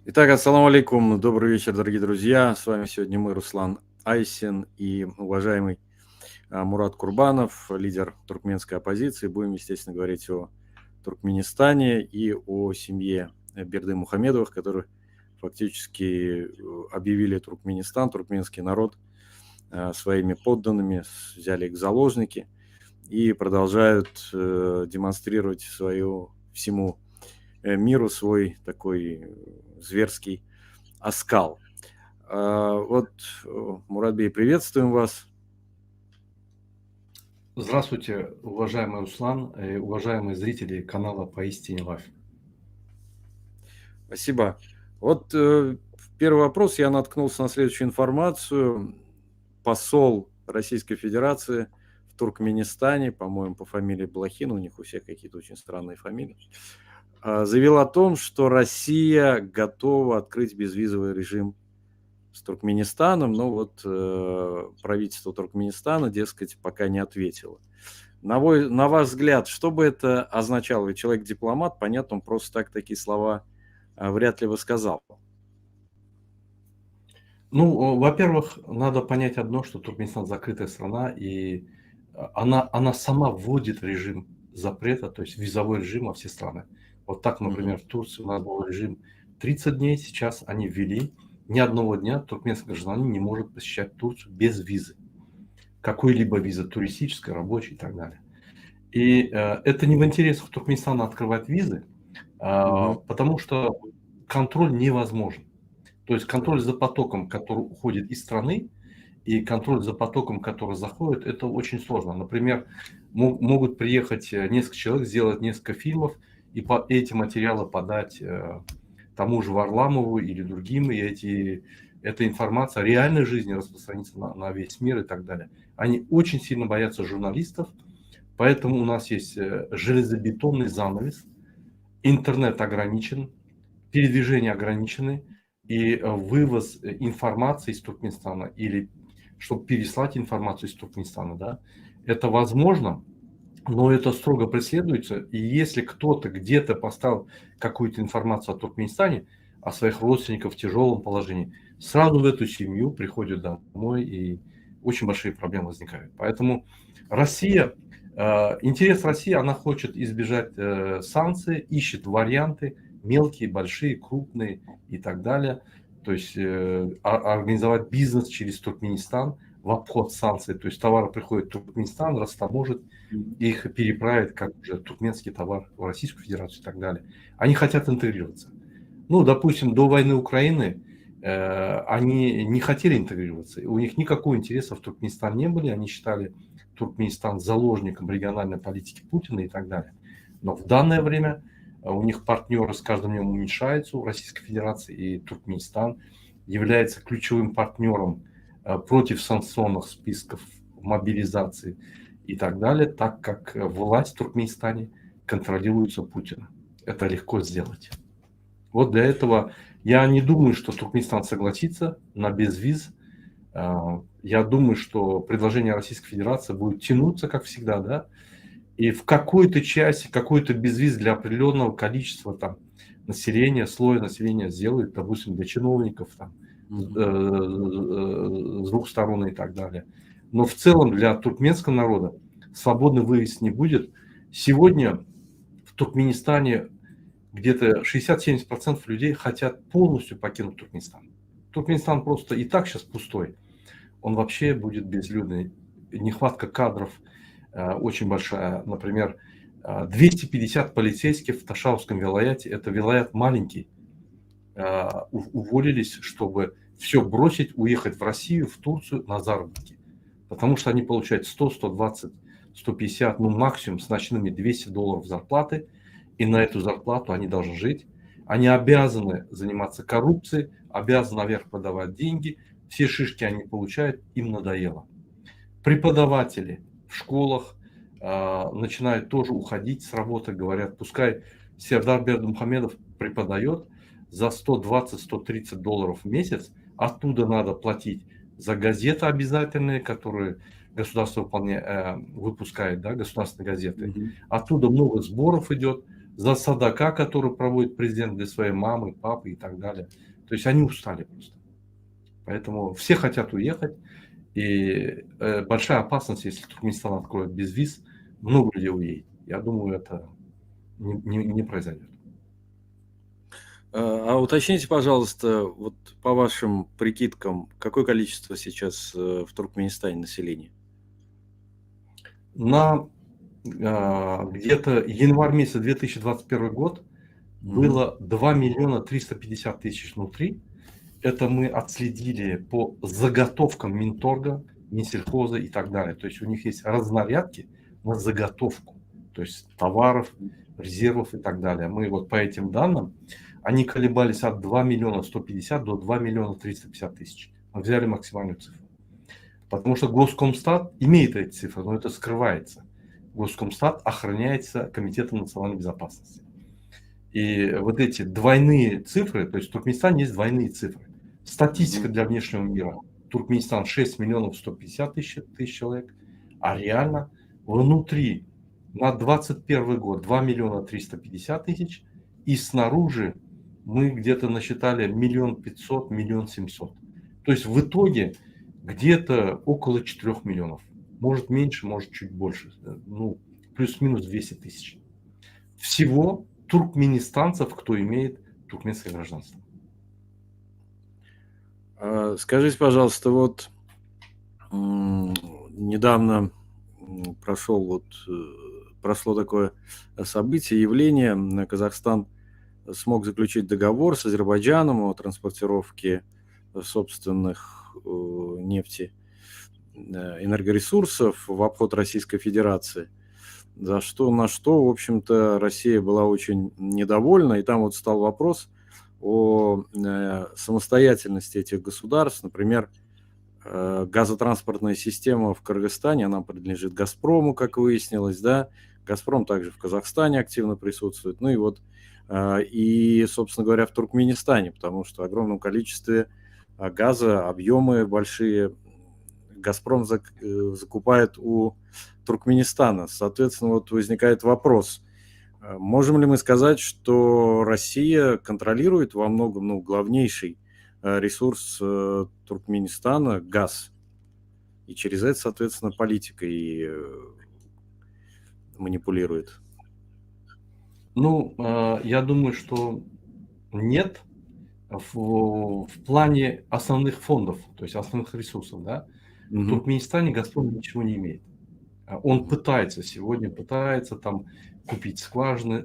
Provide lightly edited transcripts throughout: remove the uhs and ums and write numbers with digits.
Итак, ассаламу алейкум, добрый вечер, дорогие друзья. С вами сегодня мы, Руслан Айсин и уважаемый Мурат Курбанов, лидер туркменской оппозиции. Будем, естественно, говорить о Туркменистане и о семье Берды Мухамедовых, которые фактически объявили Туркменистан, туркменский народ своими подданными, взяли их в заложники и продолжают демонстрировать свою всему миру свой такой зверский оскал. Вот, Муратбей, приветствуем вас. Здравствуйте, уважаемый Руслан и уважаемые зрители канала «Поистине Лайф». Спасибо. Вот первый вопрос. Я наткнулся на следующую информацию. Посол Российской Федерации в Туркменистане, по-моему, по фамилии Блохин, у них у всех какие-то очень странные фамилии, заявил о том, что Россия готова открыть безвизовый режим с Туркменистаном, но вот правительство Туркменистана, дескать, пока не ответило. На ваш взгляд, что бы это означало? Ведь человек-дипломат, понятно, он просто так такие слова вряд ли бы сказал. Ну, во-первых, надо понять одно, что Туркменистан закрытая страна, и она сама вводит режим запрета, то есть визовой режим во все страны. Вот так, например, в Турции у нас был режим 30 дней, сейчас они ввели. Ни одного дня туркменский гражданин не может посещать Турцию без визы. Какой-либо визы, туристической, рабочей и так далее. И это не в интересах Туркменистана открывать визы, Мгм. потому что контроль невозможен. То есть контроль Так. за потоком, который уходит из страны, и контроль за потоком, который заходит, это очень сложно. Например, могут приехать несколько человек, сделать несколько фильмов, и эти материалы подать тому же Варламову или другим, и эта информация о реальной жизни распространится на весь мир и так далее. Они очень сильно боятся журналистов, поэтому у нас есть железобетонный занавес, интернет ограничен, передвижения ограничены, и вывоз информации из Туркменистана или чтобы переслать информацию из Туркменистана, да, это возможно, но это строго преследуется. И если кто-то где-то поставил какую-то информацию о Туркменистане, о своих родственниках в тяжелом положении, сразу в эту семью приходят домой, и очень большие проблемы возникают. Поэтому Россия, интерес России, она хочет избежать санкций, ищет варианты, мелкие, большие, крупные и так далее. То есть организовать бизнес через Туркменистан в обход санкций. То есть товары приходят в Туркменистан, растаможит, их переправят как уже туркменский товар в Российскую Федерацию и так далее. Они хотят интегрироваться. Ну, допустим, до войны Украины они не хотели интегрироваться. У них никакого интереса в Туркменистан не было. Они считали Туркменистан заложником региональной политики Путина и так далее. Но в данное время у них партнеры с каждым днем уменьшаются у Российской Федерации, и Туркменистан является ключевым партнером против санкционных списков мобилизации и так далее, так как власть в Туркменистане контролируется Путиным. Это легко сделать. Вот для этого я не думаю, что Туркменистан согласится на безвиз. Я думаю, что предложение Российской Федерации будет тянуться, как всегда, да, и в какой-то части, какой-то безвиз для определенного количества там населения, слоя населения сделают, допустим, для чиновников там, с двух сторон и так далее. Но в целом для туркменского народа свободный выезд не будет. Сегодня в Туркменистане где-то 60-70% людей хотят полностью покинуть Туркменистан. Туркменистан просто и так сейчас пустой. Он вообще будет безлюдный. Нехватка кадров очень большая. Например, 250 полицейских в Ташауском вилаяте, это вилаят маленький, уволились, чтобы все бросить, уехать в Россию, в Турцию на заработки. Потому что они получают 100, 120, 150, ну максимум с ночными $200 зарплаты. И на эту зарплату они должны жить. Они обязаны заниматься коррупцией, обязаны наверх подавать деньги. Все шишки они получают, им надоело. Преподаватели в школах начинают тоже уходить с работы, говорят, пускай Сердар Бердымухамедов преподает за $120-130 в месяц, оттуда надо платить за газеты обязательные, которые государство выпускает, да, государственные газеты. Оттуда много сборов идет, за садака, который проводит президент для своей мамы, папы и так далее. То есть они устали просто. Поэтому все хотят уехать. И большая опасность, если Туркменистан откроет без виз, много людей уедет. Я думаю, это не произойдет. А уточните, пожалуйста, вот по вашим прикидкам, какое количество сейчас в Туркменистане населения? На где-то январь месяц 2021 год было 2 миллиона 350 тысяч внутри. Это мы отследили по заготовкам Минторга, Минсельхоза и так далее. То есть у них есть разнарядки на заготовку, то есть товаров, резервов и так далее. Мы вот по этим данным, они колебались от 2 миллиона 150 до 2 миллиона 350 тысяч. Мы взяли максимальную цифру. Потому что Госкомстат имеет эти цифры, но это скрывается. Госкомстат охраняется Комитетом национальной безопасности. И вот эти двойные цифры, то есть в Туркменистане есть двойные цифры. Статистика для внешнего мира. Туркменистан 6 миллионов 150 тысяч человек, а реально внутри на 2021 год 2 миллиона 350 тысяч, и снаружи мы где-то насчитали 1 500 000, 1 700 000. То есть в итоге где-то около 4 миллионов. Может меньше, может чуть больше. Ну, плюс-минус 200 тысяч. Всего туркменистанцев, кто имеет туркменское гражданство. Скажите, пожалуйста, вот недавно прошло такое событие, явление. Казахстан смог заключить договор с Азербайджаном о транспортировке собственных нефти, энергоресурсов в обход Российской Федерации. На что, в общем-то, Россия была очень недовольна. И там вот стал вопрос о самостоятельности этих государств. Например, газотранспортная система в Кыргызстане, она принадлежит «Газпрому», как выяснилось, да. «Газпром» также в Казахстане активно присутствует. Ну и вот, собственно говоря, в Туркменистане, потому что в огромном количестве газа, объемы большие «Газпром» закупает у Туркменистана. Соответственно, вот возникает вопрос, можем ли мы сказать, что Россия контролирует во многом, главнейший ресурс Туркменистана – газ, и через это, соответственно, политикой манипулирует? Ну, я думаю, что нет. В плане основных фондов, то есть основных ресурсов, да, в Туркменистане «Газпром» ничего не имеет. Он сегодня пытается там купить скважины,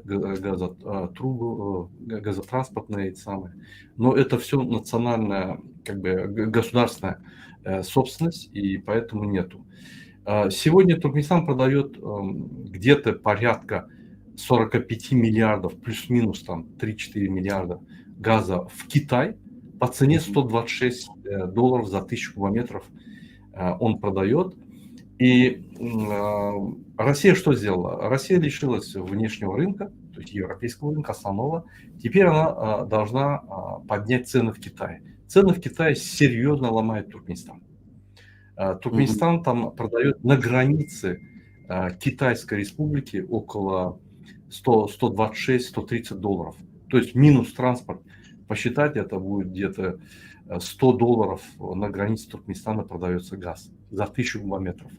трубы, газотранспортные самые, но это все национальная, как бы государственная собственность, и поэтому нету. Сегодня Туркменистан продает где-то порядка 45 миллиардов, плюс-минус там 3-4 миллиарда газа в Китай по цене $126 за 1000 кубометров он продает. И Россия что сделала? Россия лишилась внешнего рынка, то есть европейского рынка, основного. Теперь она должна поднять цены в Китае. Цены в Китае серьезно ломает Туркменистан. Туркменистан там продает на границе Китайской республики около $126-130. То есть минус транспорт. Посчитать, это будет где-то $100 на границе Туркменистана продается газ за 1000 кубометров.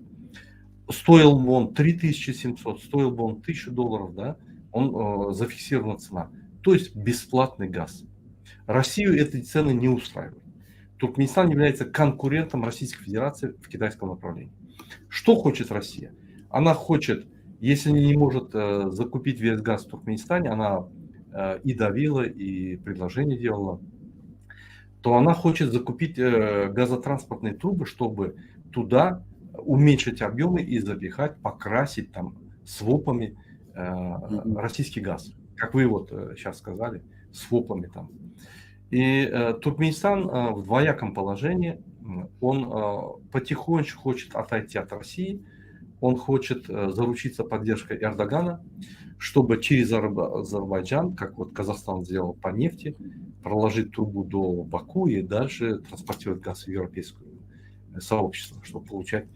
Стоил бы он 3700, стоил бы он $1000, да, он зафиксирована цена. То есть бесплатный газ. Россию эти цены не устраивают. Туркменистан является конкурентом Российской Федерации в китайском направлении. Что хочет Россия? Она хочет, если не может закупить весь газ в Туркменистане, она и давила, и предложение делала, то она хочет закупить газотранспортные трубы, чтобы туда уменьшить объемы и запихать, покрасить там свопами российский газ. Как вы вот сейчас сказали, свопами там. И Туркменистан в двояком положении. Он потихонечку хочет отойти от России. Он хочет заручиться поддержкой Эрдогана, чтобы через Азербайджан, как вот Казахстан сделал по нефти, проложить трубу до Баку и дальше транспортировать газ в европейское сообщество, чтобы получать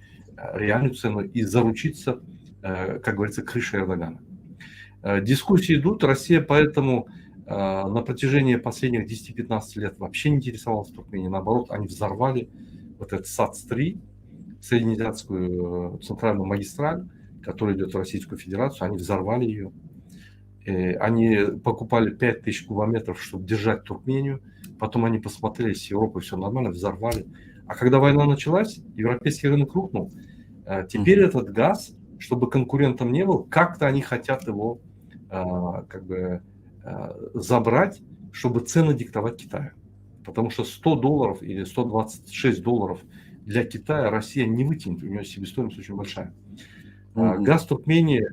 реальную цену и заручиться, как говорится, крышей Эрдогана. Дискуссии идут, Россия поэтому на протяжении последних 10-15 лет вообще не интересовалась Туркменией. Наоборот, они взорвали вот этот САЦ-3, Среднеазиатскую центральную магистраль, которая идет в Российскую Федерацию, они взорвали ее. Они покупали 5000 кубометров, чтобы держать Туркмению. Потом они посмотрели, с Европой все нормально, взорвали. А когда война началась, европейский рынок рухнул. Теперь этот газ, чтобы конкурентом не был, как-то они хотят его как бы забрать, чтобы цены диктовать Китаю. Потому что $100 или $126 для Китая Россия не вытянет, у нее себестоимость очень большая. Газ Туркмении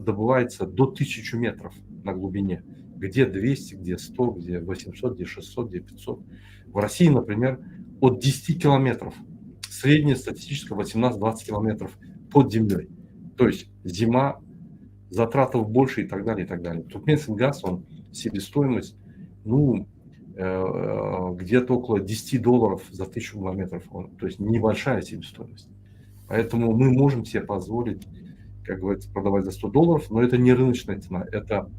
добывается до 1000 метров на глубине. Где 200, где 100, где 800, где 600, где 500. В России, например, от 10 километров. Средняя статистическая 18-20 километров под землей. То есть зима, затратов больше и так далее, и так далее. Туркменский газ, он себестоимость, где-то около $10 за 1000 километров. То есть небольшая себестоимость. Поэтому мы можем себе позволить, как говорится, продавать за $100, но это не рыночная цена, это,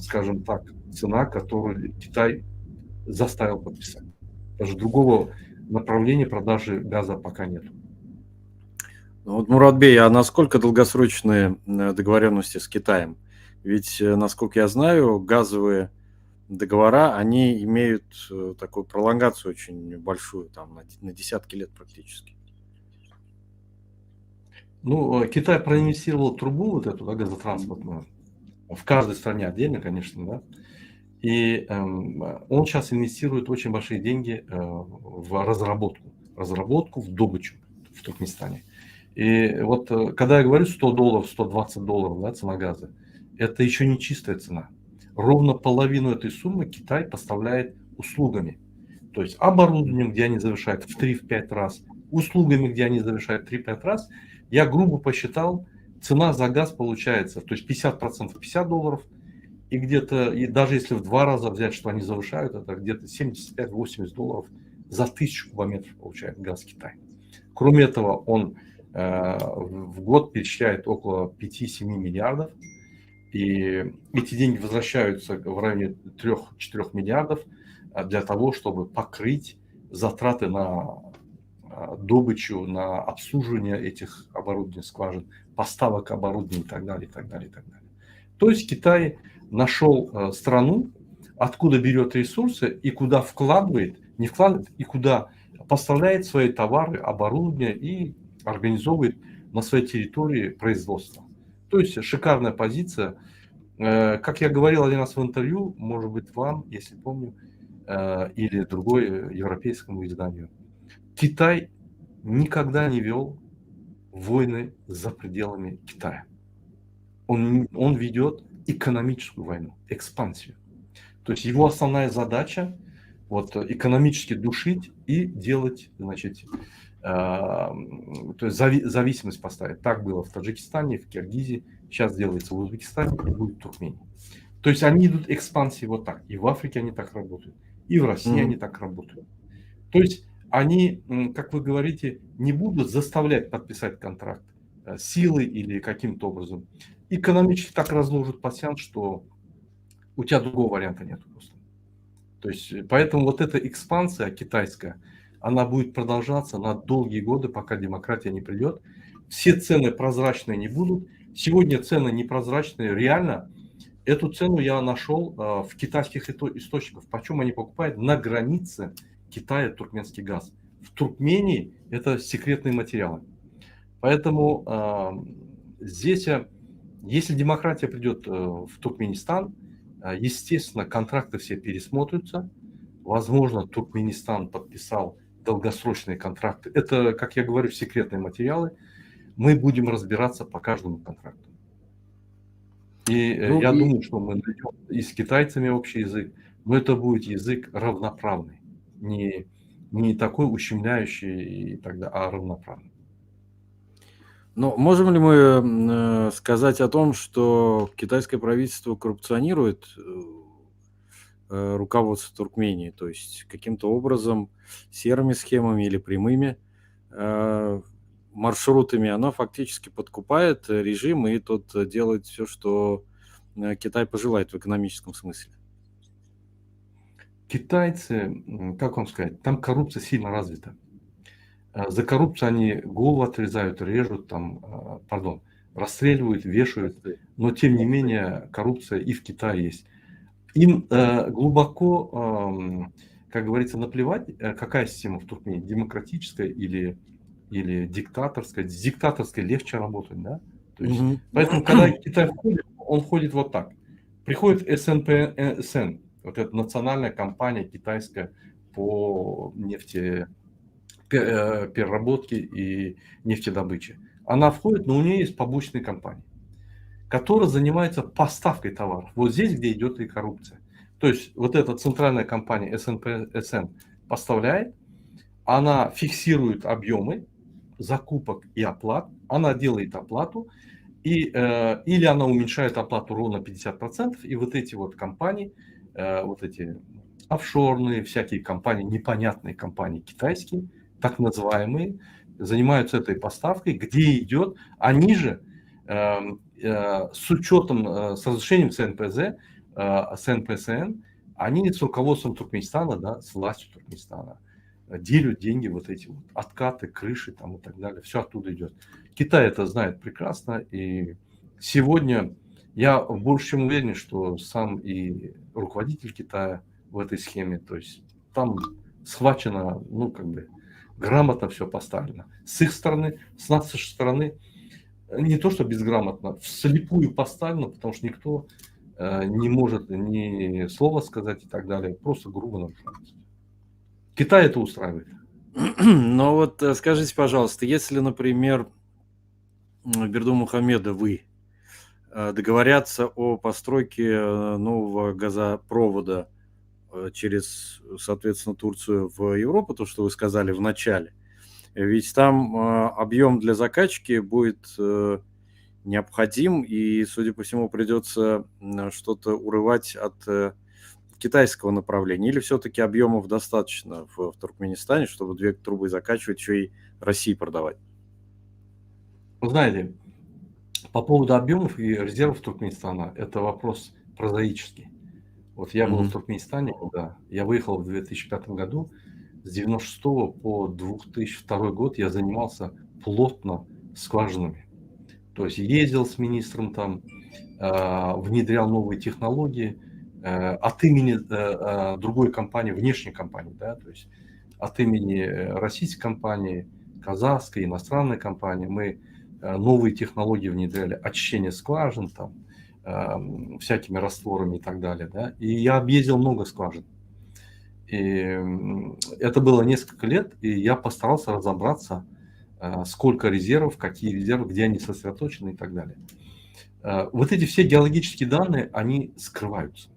скажем так, цена, которую Китай заставил подписать. Даже другого направления продажи газа пока нет. Вот, Муратбей, а насколько долгосрочные договоренности с Китаем? Ведь, насколько я знаю, газовые договора, они имеют такую пролонгацию очень большую, там на десятки лет практически. Китай проинвестировал трубу вот эту, да, газотранспортную, в каждой стране отдельно, конечно, да. И он сейчас инвестирует очень большие деньги в разработку, в добычу в Туркменистане. И вот когда я говорю $100, $120, да, цена газа, это еще не чистая цена. Ровно половину этой суммы Китай поставляет услугами. То есть оборудованием, где они завершают в 3-5 раз, услугами, где они завершают в 3-5 раз. Я грубо посчитал, цена за газ получается, то есть 50% $50, и где-то, и даже если в 2 раза взять, что они завышают, это где-то $75-80 за 1000 кубометров получает газ Китай. Кроме этого, он в год перечисляет около 5-7 миллиардов, и эти деньги возвращаются в районе 3-4 миллиардов для того, чтобы покрыть затраты на добычу, на обслуживание этих оборудований, скважин, поставок оборудования и так далее, и так далее, и так далее. То есть Китай нашел страну, откуда берет ресурсы и куда вкладывает, не вкладывает, и куда поставляет свои товары, оборудование и организовывает на своей территории производство. То есть шикарная позиция. Как я говорил один раз в интервью, может быть вам, если помню, или другой европейскому изданию, Китай никогда не вел войны за пределами Китая. Он ведет экономическую войну, экспансию. То есть его основная задача экономически душить и делать, значит, то есть зависимость поставить. Так было в Таджикистане, в Киргизии, сейчас делается в Узбекистане и будет в Туркмении. То есть они идут экспансии вот так. И в Африке они так работают, и в России они так работают. То есть они, как вы говорите, не будут заставлять подписать контракт силой или каким-то образом. Экономически так разложат пасьянс, что у тебя другого варианта нет просто. То есть, поэтому вот эта экспансия китайская, она будет продолжаться на долгие годы, пока демократия не придет. Все цены прозрачные не будут. Сегодня цены непрозрачные, реально. Эту цену я нашел в китайских источниках. Почем они покупают на границе Китая туркменский газ. В Туркмении это секретные материалы. Поэтому здесь, если демократия придет в Туркменистан, естественно, контракты все пересмотрятся. Возможно, Туркменистан подписал долгосрочные контракты. Это, как я говорю, секретные материалы. Мы будем разбираться по каждому контракту. И я думаю, что мы найдем и с китайцами общий язык, но это будет язык равноправный. Не такой ущемляющий и так далее, а равноправный. Но можем ли мы сказать о том, что китайское правительство коррупционирует руководство Туркмении, то есть каким-то образом серыми схемами или прямыми маршрутами оно фактически подкупает режим, и тот делает все, что Китай пожелает в экономическом смысле? Китайцы, как вам сказать, там коррупция сильно развита. За коррупцию они голову отрезают, режут, там, расстреливают, вешают. Но тем не менее коррупция и в Китае есть. Им глубоко, как говорится, наплевать, какая система в Туркмении, демократическая или диктаторская. С диктаторской легче работать, да? То есть, поэтому, когда Китай входит, он входит вот так. Приходит СНПСН, вот эта национальная компания китайская по нефтепереработке и нефтедобыче. Она входит, но у нее есть побочные компании, которая занимается поставкой товаров. Вот здесь, где идет и коррупция. То есть вот эта центральная компания СНПСН поставляет, она фиксирует объемы закупок и оплат, она делает оплату, или она уменьшает оплату ровно 50%, и вот эти вот компании, вот эти офшорные всякие компании, непонятные компании китайские, так называемые, занимаются этой поставкой, где идет, они же с учетом, с разрешением СНПСН, они с руководством Туркменистана, да, с властью Туркменистана, делят деньги, вот эти вот откаты, крыши там и так далее, все оттуда идет. Китай это знает прекрасно, и сегодня я больше чем уверен, что сам и руководитель Китая в этой схеме, то есть там схвачено, ну, как бы, грамотно все поставлено. С их стороны, с нашей стороны, не то что безграмотно, вслепую поставлено, потому что никто не может ни слова сказать и так далее, просто грубо нарушается. Китай это устраивает. Но вот скажите, пожалуйста, если, например, Бердымухамедовы договорятся о постройке нового газопровода через, соответственно, Турцию в Европу, то, что вы сказали в начале, ведь там объем для закачки будет необходим, и, судя по всему, придется что-то урывать от китайского направления. Или все-таки объемов достаточно в Туркменистане, чтобы 2 трубы закачивать, еще и России продавать? Вы знаете, по поводу объемов и резервов Туркменистана, это вопрос прозаический. Вот я был в Туркменистане, да, я выехал в 2005 году, с 96 по 2002 год я занимался плотно скважинами. То есть ездил с министром там, внедрял новые технологии от имени другой компании, внешней компании, да, то есть от имени российской компании, казахской, иностранной компании мы новые технологии внедряли, очищение скважин, там, всякими растворами и так далее. Да? И я объездил много скважин. И это было несколько лет, и я постарался разобраться, сколько резервов, какие резервы, где они сосредоточены и так далее. Вот эти все геологические данные, они скрываются.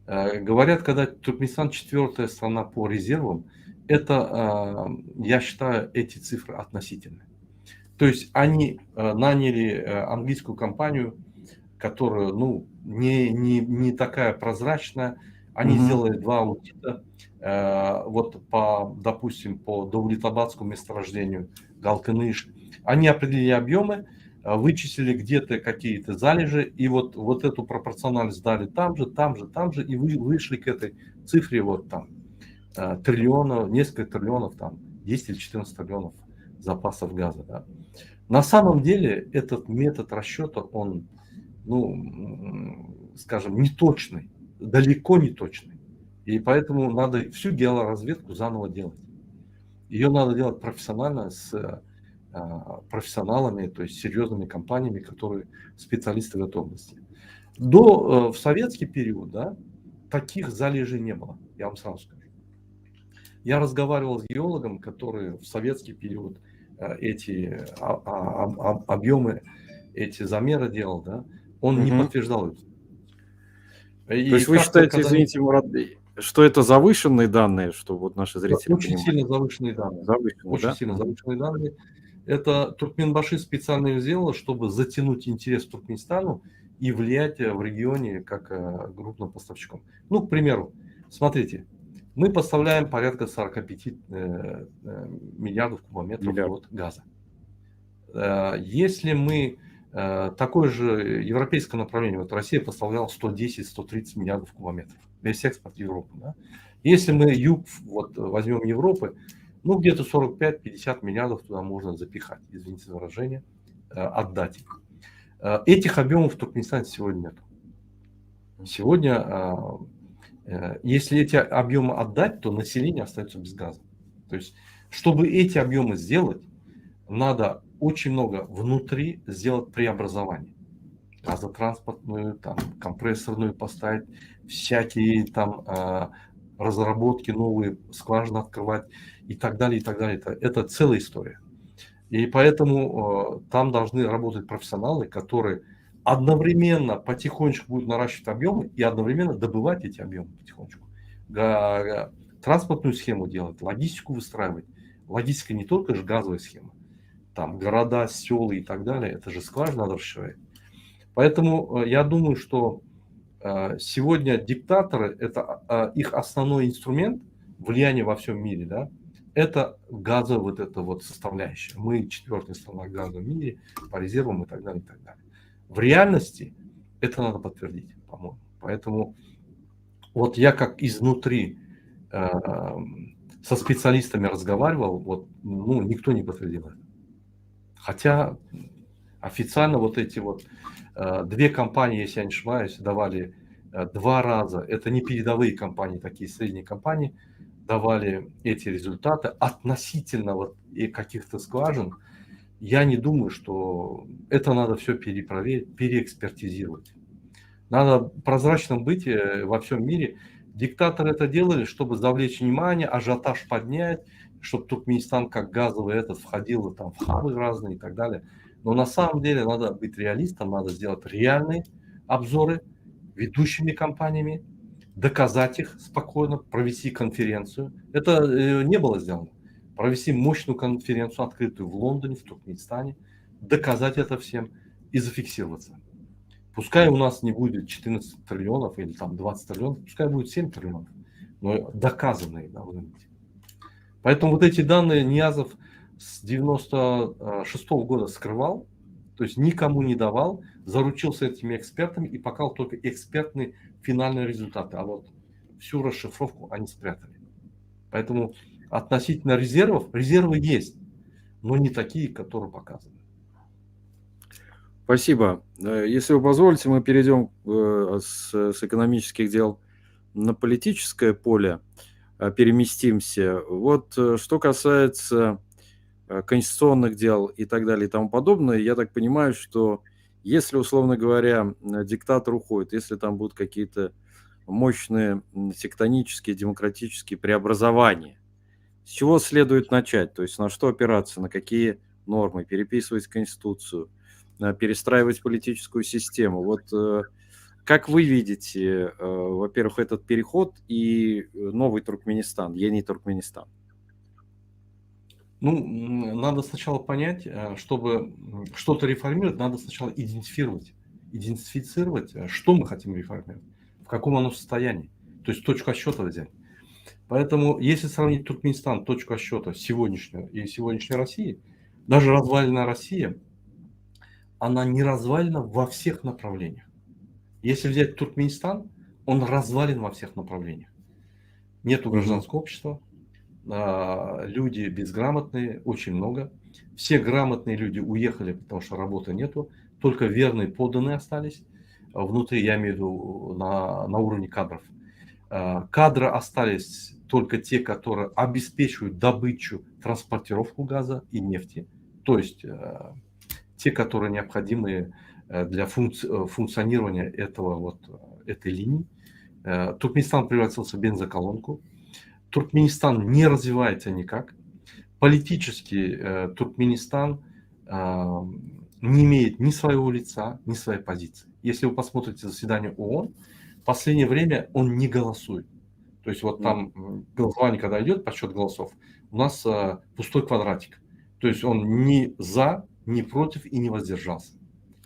Говорят, когда Туркменистан 4-я страна по резервам, это, я считаю, эти цифры относительны. То есть они наняли английскую компанию, которая, ну, не такая прозрачная. Они сделали 2 аудита, вот по, допустим, по Давлетабадскому месторождению, Галканыш. Они определили объемы, вычислили где-то какие-то залежи, и вот эту пропорциональность дали там же, и вышли к этой цифре вот там триллионов, несколько триллионов, там 10 или 14 триллионов запасов газа. Да. На самом деле этот метод расчета, он, ну, скажем, неточный, далеко не точный. И поэтому надо всю геологоразведку заново делать. Ее надо делать профессионально, с профессионалами, то есть серьезными компаниями, которые специалисты в этой области. В советский период, да, таких залежей не было, я вам сразу скажу. Я разговаривал с геологом, который в советский период эти объемы, эти замеры делал, да, он не подтверждал это. То есть вы считаете, извините, Мурат, что это завышенные данные, что вот наши зрители очень понимают? сильно завышенные данные. Очень сильно завышенные данные. Это Туркменбаши специально их сделала, чтобы затянуть интерес к Туркменистану и влиять в регионе как крупным поставщиком. Ну, к примеру, смотрите, мы поставляем порядка 45 миллиардов кубометров в год газа. Если мы Такое же европейское направление. Вот Россия поставляла 110-130 миллиардов кубометров. Весь экспорт Европы. Да? Если мы юг вот, возьмем Европы, ну где-то 45-50 миллиардов туда можно запихать, извините за выражение, отдать. Этих объемов в Туркменистане сегодня нет. Сегодня, если эти объемы отдать, то население остается без газа. То есть, чтобы эти объемы сделать, надо очень много внутри сделать преобразование. Газотранспортную, там, компрессорную поставить, всякие там разработки новые, скважины открывать и так далее, и так далее. Это целая история. И поэтому там должны работать профессионалы, которые одновременно потихонечку будут наращивать объемы и одновременно добывать эти объемы потихонечку. Транспортную схему делать, логистику выстраивать. Логистика не только же газовая схема. Там города, села и так далее. Это же скважина надо расширять. Поэтому я думаю, что сегодня диктаторы, это их основной инструмент влияния во всем мире, да, это газовая вот эта вот составляющая. Мы 4-я страна газа в мире по резервам и так далее, и так далее. В реальности это надо подтвердить, по-моему. Поэтому вот я как изнутри со специалистами разговаривал, вот, ну, никто не подтвердил это. Хотя официально вот эти вот 2 компании, если я не ошибаюсь, давали 2 раза, это не передовые компании, такие средние компании, давали эти результаты относительно вот каких-то скважин. Я не думаю, что это надо все перепроверить, переэкспертизировать. Надо прозрачным быть во всем мире. Диктаторы это делали, чтобы завлечь внимание, ажиотаж поднять, чтобы Туркменистан как газовый этот входил там, в хабы разные и так далее. Но на самом деле надо быть реалистом, надо сделать реальные обзоры ведущими компаниями, доказать их спокойно, провести конференцию. Это не было сделано. Провести мощную конференцию, открытую в Лондоне, в Туркменистане, доказать это всем и зафиксироваться. Пускай у нас не будет 14 триллионов или там 20 триллионов, пускай будет 7 триллионов, но доказанные должны быть. Поэтому вот эти данные Ниязов с 96-го года скрывал, то есть никому не давал, заручился этими экспертами и показал только экспертные финальные результаты. А вот всю расшифровку они спрятали. Поэтому относительно резервов, резервы есть, но не такие, которые показаны. Спасибо. Если вы позволите, мы перейдем с экономических дел на политическое поле, переместимся. Вот что касается конституционных дел и так далее и тому подобное, я так понимаю, что если, условно говоря, диктатор уходит, если там будут какие-то мощные тектонические, демократические преобразования, с чего следует начать? То есть на что опираться, на какие нормы, переписывать Конституцию, перестраивать политическую систему. Вот как вы видите, во-первых, этот переход и новый Туркменистан, Ени Туркменистан? Ну, надо сначала понять, чтобы что-то реформировать, надо сначала идентифицировать, что мы хотим реформировать, в каком оно состоянии. То есть точку отсчета взять. Поэтому, если сравнить Туркменистан, точку отсчета сегодняшнюю и сегодняшней России, даже разваленная Россия, она не развалена во всех направлениях. Если взять Туркменистан, он развален во всех направлениях. Нету гражданского общества, люди безграмотные, очень много. Все грамотные люди уехали, потому что работы нету. Только верные подданные остались. Внутри, я имею в виду, на уровне кадров. Кадры остались только те, которые обеспечивают добычу, транспортировку газа и нефти. То есть те, которые необходимы для функционирования этой линии. Туркменистан превратился в бензоколонку. Туркменистан не развивается никак. Политически Туркменистан не имеет ни своего лица, ни своей позиции. Если вы посмотрите заседание ООН, в последнее время он не голосует. То есть вот там голосование, когда идет, подсчет голосов, у нас пустой квадратик. То есть он ни за, ни против и не воздержался.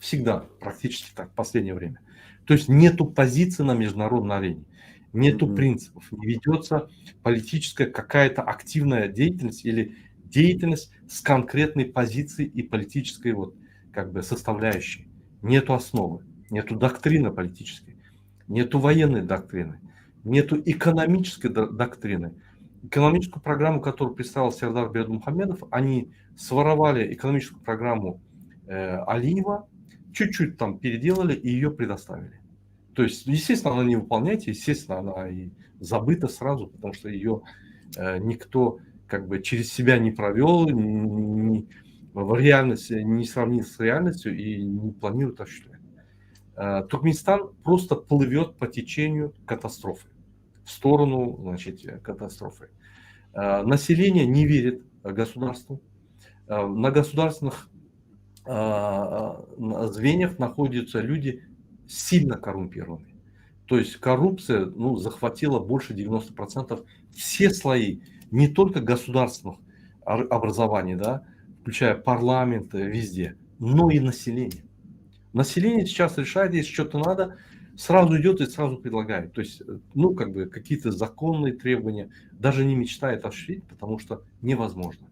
Всегда, практически так, в последнее время. То есть нету позиции на международной арене. Нету принципов, не ведется политическая какая-то активная деятельность или деятельность с конкретной позицией и политической вот как бы составляющей, нету основы, нету доктрины политической, нету военной доктрины, нету экономической доктрины. Экономическую программу, которую представил Сердар Бердымухамедов, они своровали экономическую программу Алиева, чуть-чуть там переделали и ее предоставили. То есть, естественно, она не выполняется, естественно, она и забыта сразу, потому что ее никто как бы через себя не провел, в реальности не сравнил с реальностью и не планирует осуществлять. Туркменистан просто плывет по течению катастрофы, в сторону, значит, катастрофы. Население не верит государству. На государственных звеньях находятся люди сильно коррумпированные. То есть коррупция захватила больше 90% все слои, не только государственных образований, да, включая парламент, везде, но и население. Население сейчас решает, если что-то надо, сразу идет и сразу предлагает. То есть, как бы какие-то законные требования даже не мечтает осуществить, потому что невозможно.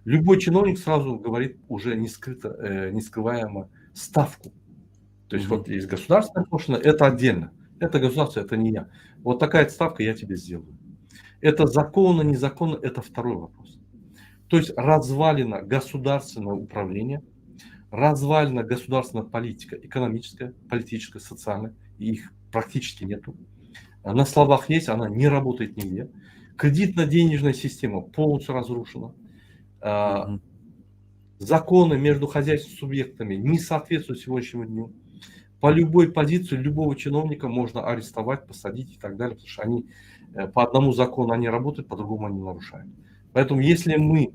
Любой чиновник сразу говорит уже не скрываемо ставку. То есть вот есть государственная пошлина, это отдельно. Это государство, это не я. Вот такая ставка я тебе сделаю. Это законно, незаконно, это второй вопрос. То есть развалено государственное управление, развалена государственная политика, экономическая, политическая, социальная, и их практически нету. На словах есть, она не работает нигде. Кредитно-денежная система полностью разрушена. Законы между хозяйственными субъектами не соответствуют сегодняшнему дню. По любой позиции любого чиновника можно арестовать, посадить и так далее, потому что они по одному закону они работают, по другому они нарушают. Поэтому если мы,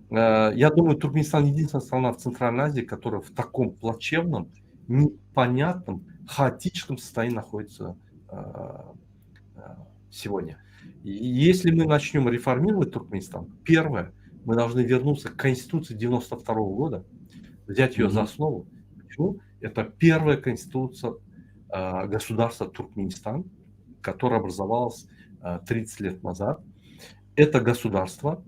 я думаю, Туркменистан единственная страна в Центральной Азии, которая в таком плачевном, непонятном, хаотическом состоянии находится сегодня. И если мы начнем реформировать Туркменистан, первое, мы должны вернуться к Конституции 92 года, взять ее за основу. Почему? Это первая конституция государства Туркменистан, которая образовалась 30 лет назад. Это государство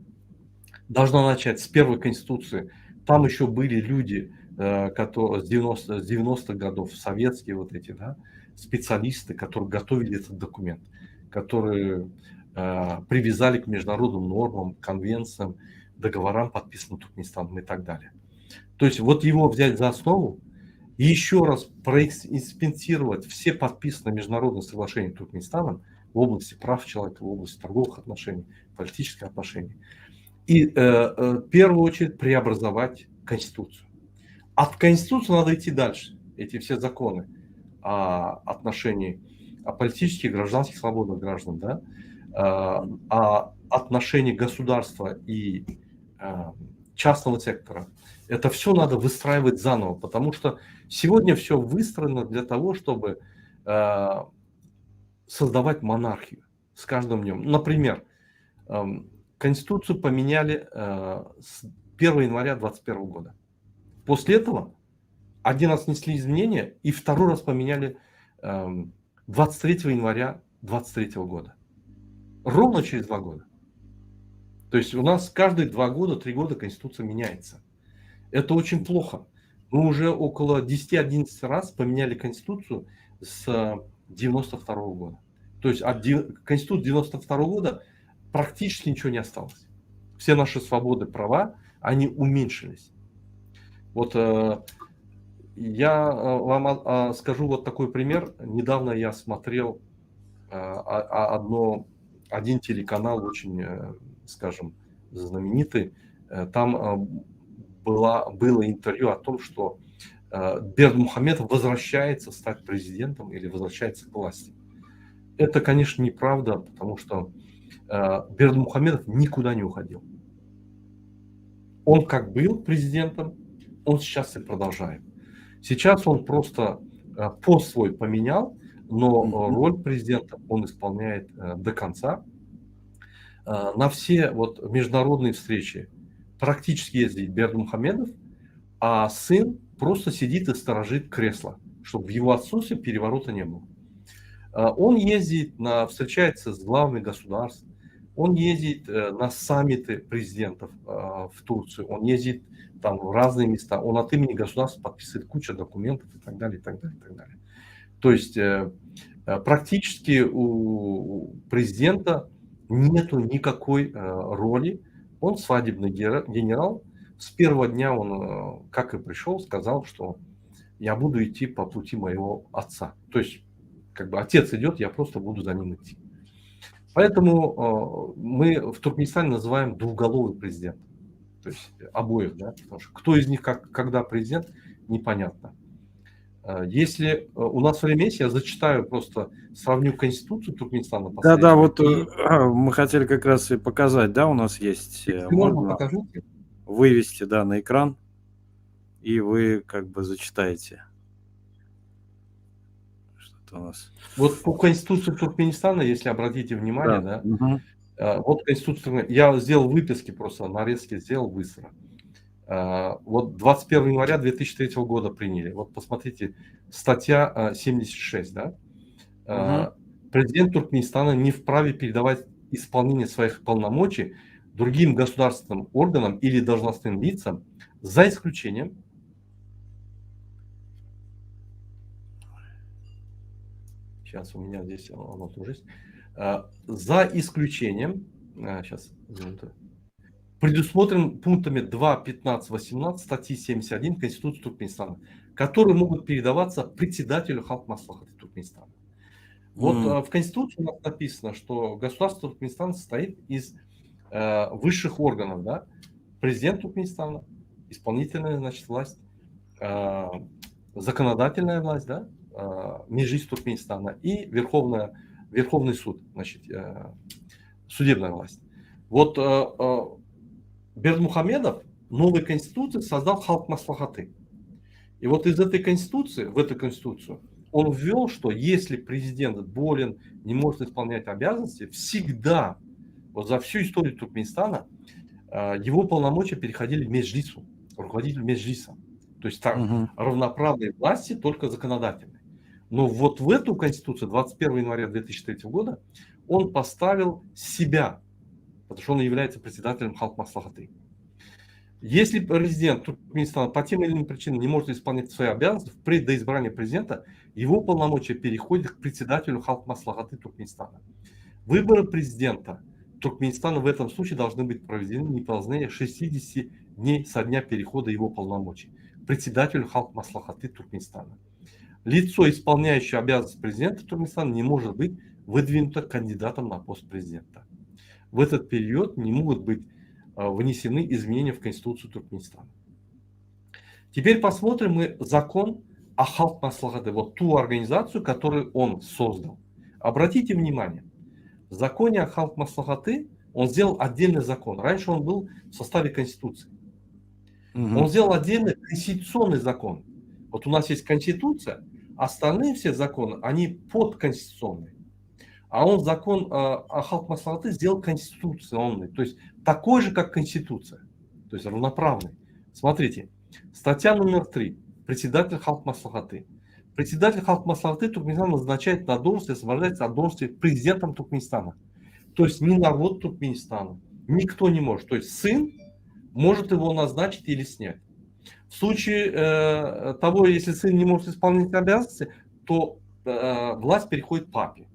должно начать с первой конституции. Там еще были люди, которые с 90-х годов, советские вот эти, да, специалисты, которые готовили этот документ, которые привязали к международным нормам, конвенциям, договорам, подписанным Туркменистаном и так далее. То есть вот его взять за основу и еще раз проинспектировать все подписанные международные соглашения Туркменистаном в области прав человека, в области торговых отношений, политических отношений. И в первую очередь преобразовать Конституцию. От Конституции надо идти дальше. Эти все законы о отношении, о политических, гражданских свободах граждан, да, о отношении государства и частного сектора. Это все надо выстраивать заново, потому что сегодня все выстроено для того, чтобы создавать монархию с каждым днем. Например, Конституцию поменяли с 1 января 2021 года. После этого один раз внесли изменения и второй раз поменяли 23 января 2023 года. Ровно через 2 года. То есть у нас каждые 2 года, 3 года Конституция меняется. Это очень плохо. Мы уже около 10-11 раз поменяли Конституцию с 92 года. То есть от Конституции 92 года практически ничего не осталось. Все наши свободы, права, они уменьшились. Вот я вам скажу вот такой пример. Недавно я смотрел один телеканал, очень, скажем, знаменитый. Там было интервью о том, что Бердымухамедов возвращается стать президентом или возвращается к власти. Это, конечно, неправда, потому что Бердымухамедов никуда не уходил. Он как был президентом, он сейчас и продолжает. Сейчас он просто пост свой поменял, но роль президента он исполняет до конца. На все вот международные встречи практически ездит Бердымухамедов, а сын просто сидит и сторожит кресло, чтобы в его отсутствии переворота не было. Он ездит, встречается с главами государств, Он ездит на саммиты президентов в Турцию, он ездит там в разные места, он от имени государства подписывает кучу документов и так далее, и так далее, и так далее. То есть практически у президента нету никакой роли. Он свадебный генерал. С первого дня он, как и пришел, сказал, что я буду идти по пути моего отца. То есть, как бы отец идет, я просто буду за ним идти. Поэтому мы в Туркменистане называем двуголовый президент. То есть обоих, да, потому что кто из них когда президент, непонятно. Если у нас время есть, я зачитаю, просто сравню Конституцию Туркменистана Да, последнюю. вот мы хотели как раз и показать, да, у нас есть, Если можно, можно покажите. вывести, да, на экран, и вы как бы зачитаете. Что-то у нас. Вот по Конституции Туркменистана, если обратите внимание, да, Мгм. вот Конституция, я сделал выписки просто, нарезки сделал быстро. Вот 21 января 2003 года приняли. Вот посмотрите, статья 76, да. Мгм. Президент Туркменистана не вправе передавать исполнение своих полномочий другим государственным органам или должностным лицам, за исключением, сейчас у меня здесь оно тоже есть, за исключением, сейчас, минуту, предусмотрен пунктами 2, 15, 18 статьи 71 Конституции Туркменистана, которые могут передаваться председателю Халк Маслихата Туркменистана. Вот в Конституции у нас написано, что государство Туркменистана состоит из высших органов, да, президент Туркменистана, исполнительная, значит, власть, законодательная власть, да, Меджлис Туркменистана и Верховный суд, значит, судебная власть. Вот Бердмухамедов новой конституции создал Халк Маслихаты. И вот из этой конституции, в эту конституцию, он ввел, что если президент болен, не может исполнять обязанности, всегда, вот за всю историю Туркменистана, его полномочия переходили Меджлису, руководителю Меджлиса. То есть там равноправные власти, только законодательные. Но вот в эту конституцию 21 января 2003 года он поставил себя, потому что он является председателем Халк Маслихаты. Если президент Туркменистана по тем или иным причинам не может исполнять свои обязанности, впредь до избрания президента его полномочия переходят к председателю Халк Маслихаты Туркменистана. Выборы президента Туркменистана в этом случае должны быть проведены не позднее 60 дней со дня перехода его полномочий председателю Халк Маслихаты Туркменистана. Лицо, исполняющее обязанности президента Туркменистана, не может быть выдвинуто кандидатом на пост президента. В этот период не могут быть внесены изменения в Конституцию Туркменистана. Теперь посмотрим мы закон о Халк Маслихаты, вот ту организацию, которую он создал. Обратите внимание, в законе о Халк Маслихаты он сделал отдельный закон. Раньше он был в составе Конституции. Он сделал отдельный конституционный закон. Вот у нас есть Конституция, остальные все законы, они подконституционные. А он закон о Халк Маслихаты сделал конституционный, то есть такой же, как Конституция, то есть равноправный. Смотрите, статья номер 3. Председатель Халк Маслихаты. Председатель Халк Маслихаты Туркменистана назначает на должность и освобождается от должности президентом Туркменистана. То есть ни народ Туркменистана, никто не может. То есть сын может его назначить или снять. В случае того, если сын не может исполнять обязанности, то власть переходит папе.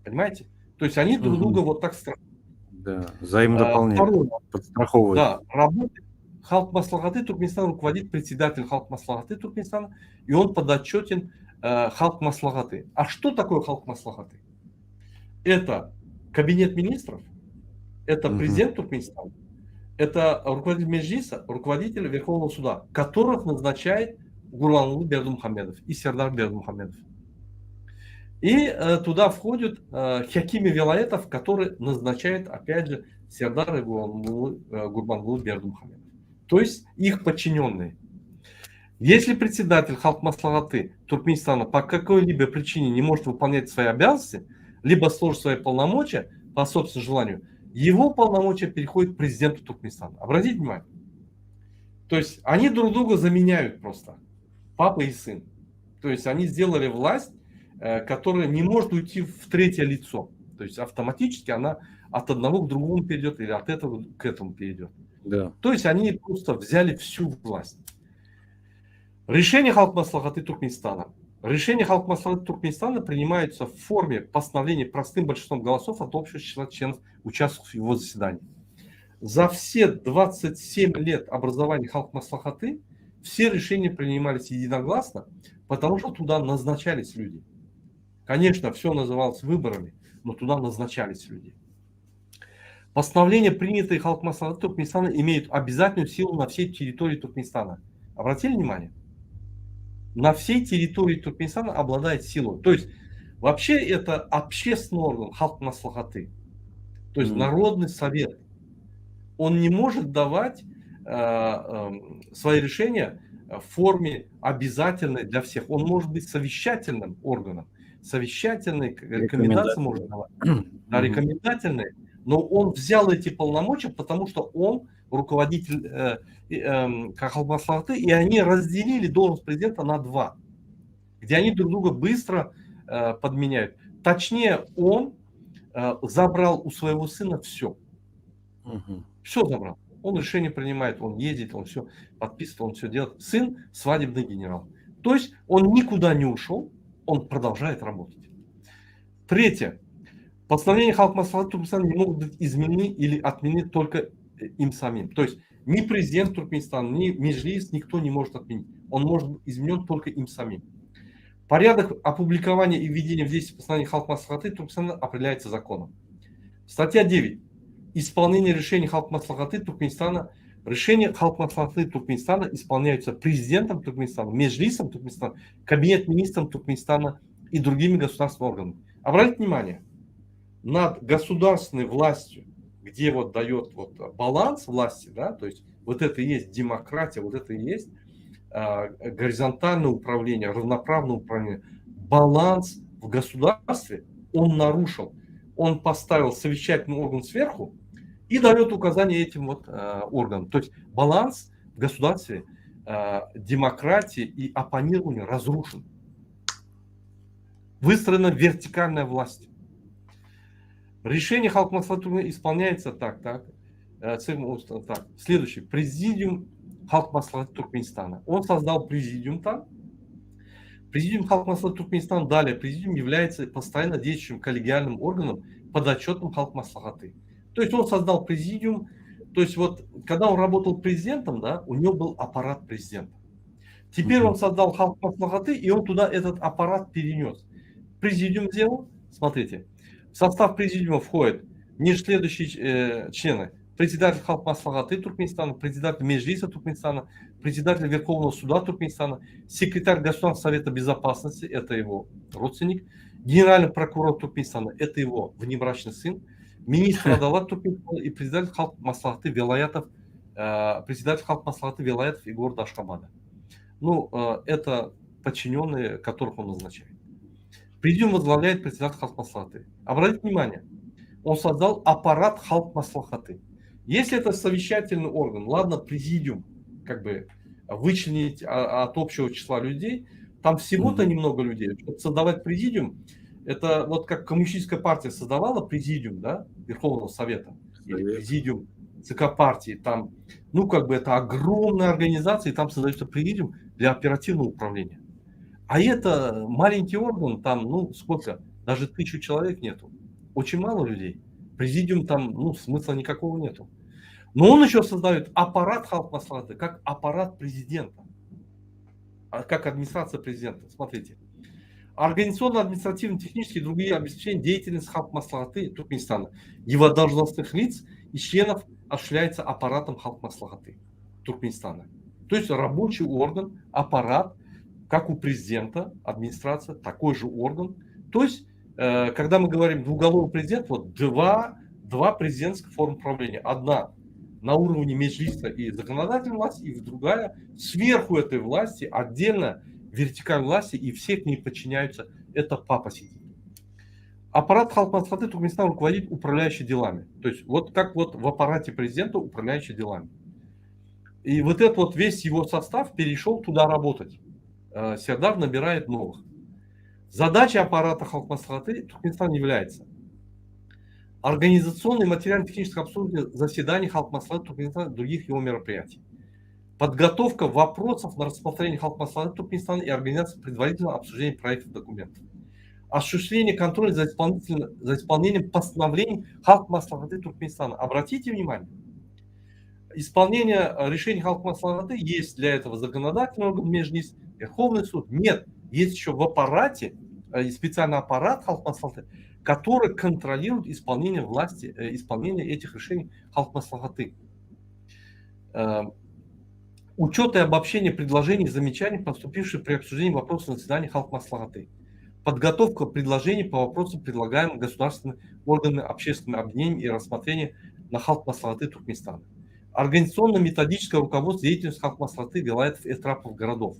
Понимаете? То есть они друг друга вот так страхуют. Да, взаимодополняют, подстраховывают. Да, работает. Халк Маслихаты Туркменистана руководит председатель Халк Маслихаты Туркменистана, и он подотчетен Халк Маслихаты. А что такое Халк Маслихаты? Это кабинет министров, это президент Туркменистана, это руководитель Меджлиса, руководитель Верховного суда, которых назначает Гурбангулы Бердымухамедов и Сердар Бердымухамедов. И туда входят хакими вилаетов, которые назначает, опять же, Сердар и Гурбангулы Бердымухамедов. То есть их подчиненные. Если председатель Халк Маслихаты Туркменистана по какой-либо причине не может выполнять свои обязанности, либо сложит свои полномочия по собственному желанию, его полномочия переходят к президенту Туркменистана. Обратите внимание. То есть они друг друга заменяют просто. Папа и сын. То есть они сделали власть, которая не может уйти в третье лицо. То есть автоматически она от одного к другому перейдет или от этого к этому перейдет. Да. То есть они просто взяли всю власть. Решение Халк Маслахаты Туркменистана. Решения Халк Маслахаты Туркменистана принимаются в форме постановления простым большинством голосов от общего числа членов, участвующих в его заседании. За все 27 лет образования Халк Маслахаты все решения принимались единогласно, потому что туда назначались люди. Конечно, все называлось выборами, но туда назначались люди. Постановления, принятые Халк Маслахаты Туркменистана, имеют обязательную силу на всей территории Туркменистана. Обратили внимание? На всей территории Туркменистана обладает силой. То есть вообще это общественный орган Халк Маслахаты. То есть народный совет. Он не может давать свои решения в форме обязательной для всех. Он может быть совещательным органом. Совещательные рекомендации может давать. Да, рекомендательные. Но он взял эти полномочия, потому что он руководитель Халк Маслахаты, и они разделили должность президента на два, где они друг друга быстро подменяют. Точнее, он забрал у своего сына все. Все забрал. Он решение принимает, он ездит, он все подписывает, он все делает. Сын свадебный генерал. То есть он никуда не ушел, он продолжает работать. Третье. Постановления Халк Маслахаты Туркменистана не могут быть изменены или отменены только им самим. То есть ни президент Туркменистана, ни Меджлис никто не может отменить. Он может быть изменен только им самим. Порядок опубликования и введения в действие постановления Халк Маслахаты Туркменистана определяется законом. Статья 9. Исполнение решений Халк Маслахаты Туркменистана. Решения Халк Маслахаты Туркменистана исполняются президентом Туркменистана, Меджлисом Туркменистана, кабинет министром Туркменистана и другими государственными органами. Обратите внимание, над государственной властью, где вот дает вот баланс власти, да, то есть вот это и есть демократия, вот это и есть горизонтальное управление, равноправное управление, баланс в государстве он нарушил. Он поставил совещательный орган сверху и дает указания этим вот органам. То есть баланс в государстве, демократии и оппонирования разрушен. Выстроена вертикальная власть. Решение Халк Маслахаты исполняется так. Следующий. Президиум Халк Маслахаты Туркменистана. Он создал президиум там. Президиум Халк Маслахаты Туркменистана, далее президиум является постоянно действующим коллегиальным органом подотчетным Халк Маслахаты. То есть он создал президиум. То есть вот когда он работал президентом, да, у него был аппарат президента. Теперь он создал Халк Маслахаты, и он туда этот аппарат перенес. Президиум сделал, смотрите, в состав президиума входят ниже следующие члены. Председатель Халк Маслахаты Туркменистана, председатель Меджлиса Туркменистана, председатель Верховного суда Туркменистана, секретарь Государственного совета безопасности, это его родственник, генеральный прокурор Туркменистана, это его внебрачный сын, министр Адалат Туркменистана и председатель Халк Маслахаты Вилаятов, и города Ашхабада. Ну, это подчиненные, которых он назначает. Президиум возглавляет председатель Халк Маслахаты. Обратите внимание, он создал аппарат Халк Маслахаты. Если это совещательный орган, ладно, президиум, как бы вычленить от общего числа людей, там всего-то немного людей. Чтобы создавать президиум, это вот как коммунистическая партия создавала президиум, да, Верховного Совета, или президиум ЦК партии, там, ну, как бы это огромная организация, и там создается президиум для оперативного управления. А это маленький орган, там, ну, сколько, даже 1000 человек нету. Очень мало людей. Президиум там, ну, смысла никакого нету. Но он еще создает аппарат Халк Маслахаты, как аппарат президента, как администрация президента. Смотрите. Организационно-административно-технические и другие обеспечения деятельности Халк Маслахаты Туркменистана, его должностных лиц и членов осуществляется аппаратом Халк Маслахаты Туркменистана. То есть рабочий орган, аппарат, как у президента, администрация, такой же орган. То есть, когда мы говорим двуголовый президент, вот два президентских формы правления. Одна на уровне Меджлиса и законодательной власти, и другая сверху этой власти, отдельно вертикаль власти, и все к ней подчиняются. Это папа сидит. Аппарат Халк Маслахаты Туркменистана руководит управляющими делами. То есть вот как вот в аппарате президента управляющими делами. И вот этот вот весь его состав перешел туда работать. Сердар набирает новых. Задача аппарата Халк Маслахаты Туркменистана является организационное и материально-техническое обслуживание заседаний Халк Маслихата Туркменистана и других его мероприятий. Подготовка вопросов на рассмотрение Халк Маслихата Туркменистана и организация предварительного обсуждения проектов документов. Осуществление контроля за исполнением постановлений Халк Маслихата Туркменистана. Обратите внимание, исполнение решений Халк Маслихата есть для этого законодательный орган Меджлис, Верховный суд. Нет, есть еще в аппарате, специальный аппарат Халк Маслихата, который контролирует исполнение власти, исполнение этих решений Халк Маслихаты. Учет и обобщение предложений и замечаний, поступивших при обсуждении вопросов на заседании Халк Маслихаты. Подготовка предложений по вопросам, предлагаемым государственными органами, общественными объединениями и рассмотрение на Халк Маслихаты Туркменистана. Организационно-методическое руководство деятельности Халк Маслихаты вилаятов и этрапов городов.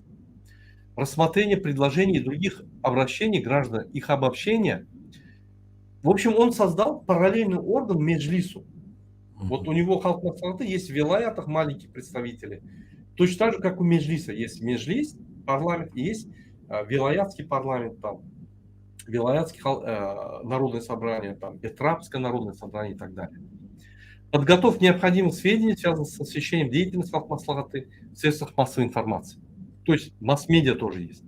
Рассмотрение предложений и других обращений граждан, их обобщение. В общем, он создал параллельный орган Меджлису. Вот у него Халк Маслихаты есть в вилаятах маленькие представители. Точно так же, как у Меджлиса. Есть Меджлис, парламент, и есть вилаятский парламент, там, вилаятский народное собрание, там, этрапское народное собрание и так далее. Подготовка необходимых сведений, связанных с освещением деятельности Халк Маслихаты в средствах массовой информации. То есть масс-медиа тоже есть.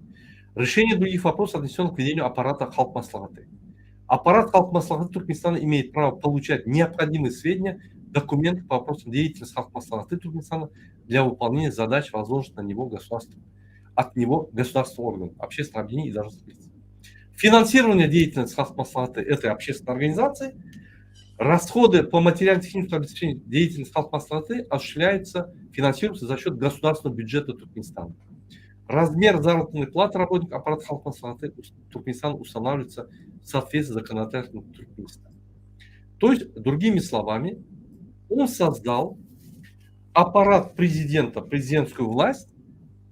Решение других вопросов, отнесенных к ведению аппарата Халк Маслихаты. Аппарат Халк Маслихаты Туркменистана имеет право получать необходимые сведения, документы по вопросам деятельности Халк Маслихаты Туркменистана для выполнения задач, возложенных на него от него государственного органа, общественного объединения и должностных лиц. Финансирование деятельности Халк Маслихаты этой общественной организации, расходы по материально-техническому обеспечению деятельности Халк Маслихаты осуществляются, финансируются за счет государственного бюджета Туркменистана. Размер заработной платы работников аппарата Халк Маслихаты Туркменистана устанавливается в соответствии с законодательством Туркменистана. То есть, другими словами, он создал аппарат президента, президентскую власть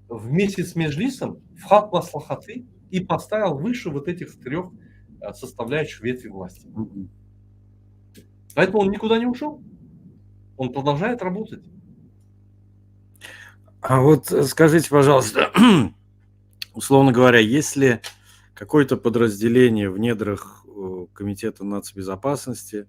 вместе с Меджлисом в Халк Маслихаты и поставил выше вот этих трех составляющих ветви власти. Поэтому он никуда не ушел. Он продолжает работать. А вот скажите, пожалуйста, условно говоря, если какое-то подразделение в недрах Комитета нацбезопасности,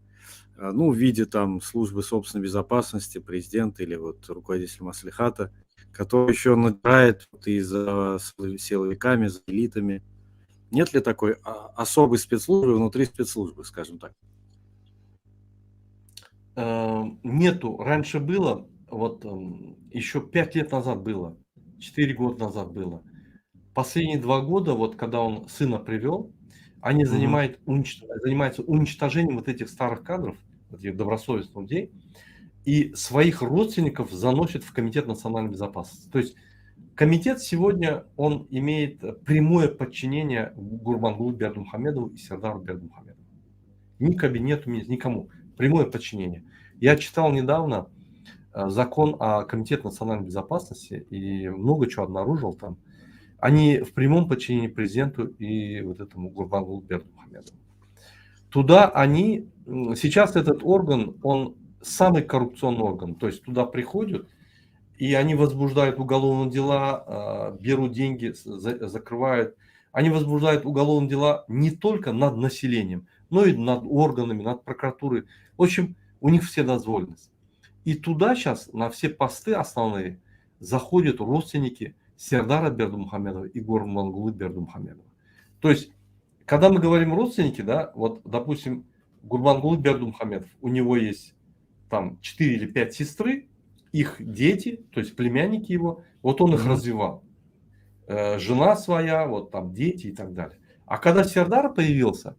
ну, в виде там службы собственной безопасности, президента или вот руководителя Маслихата, который еще надирает и за силовиками, за элитами, нет ли такой особой спецслужбы внутри спецслужбы, скажем так? Нету. Раньше было, вот еще 5 лет назад было, 4 года назад было. Последние 2 года, вот когда он сына привел, они занимаются уничтожением вот этих старых кадров, этих добросовестных людей, и своих родственников заносят в Комитет национальной безопасности. То есть комитет сегодня, он имеет прямое подчинение Гурбангулу Бердымухамедову и Сердару Бердымухамедову. Ни кабинету, никому. Прямое подчинение. Я читал недавно закон о Комитете национальной безопасности и много чего обнаружил там. Они в прямом подчинении президенту и вот этому Гурбангулу Бердымухамедову. Туда они, сейчас этот орган, он самый коррупционный орган. То есть туда приходят, и они возбуждают уголовные дела, берут деньги, закрывают. Они возбуждают уголовные дела не только над населением, но и над органами, над прокуратурой. В общем, у них все дозволенности. И туда сейчас на все посты основные заходят родственники Сердара Бердымухамедова и Гурбангулы Бердымухамедова. То есть, когда мы говорим родственники, да, вот, допустим, Гурбангулы Бердымухамедов, у него есть там 4 или 5 сестры, их дети, то есть племянники его, вот он их развивал. Жена своя, вот там дети и так далее. А когда Сердар появился,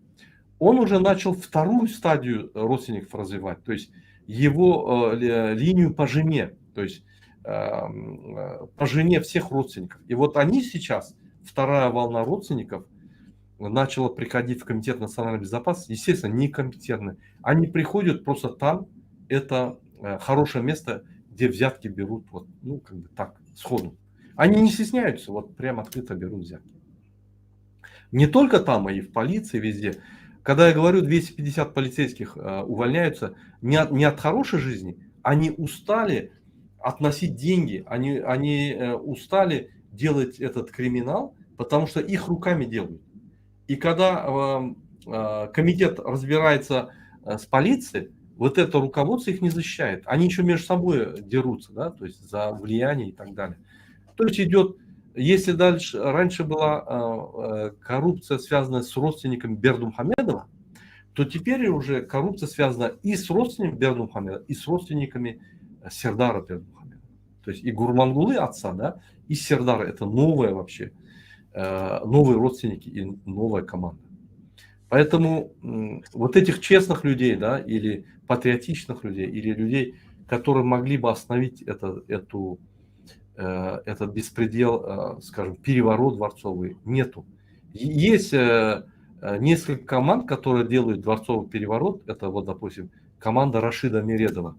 он уже начал вторую стадию родственников развивать, то есть его линию по жене, то есть по жене всех родственников. И вот они сейчас, вторая волна родственников, начала приходить в Комитет национальной безопасности, естественно, некомпетентны. Они приходят просто там, это хорошее место, где взятки берут, вот, ну, как бы так, сходу. Они не стесняются, вот прям открыто берут взятки. Не только там, а и в полиции, везде. Когда я говорю, 250 полицейских увольняются не от хорошей жизни, они устали относить деньги, они устали делать этот криминал, потому что их руками делают. И когда комитет разбирается с полицией, вот это руководство их не защищает. Они еще между собой дерутся, да, то есть за влияние и так далее. То есть идет, если дальше, раньше была коррупция, связанная с родственниками Бердымухамедова, то теперь уже коррупция связана и с родственниками Бердымухамедова, и с родственниками Сердара Бердымухамедова. То есть и Гурмангулы отца, да, и Сердара. Это новые вообще, новые родственники и новая команда. Поэтому вот этих честных людей, да, или патриотичных людей, или людей, которые могли бы остановить этот беспредел, скажем, переворот дворцовый, нету. Есть несколько команд, которые делают дворцовый переворот. Это вот, допустим, команда Рашида Миредова.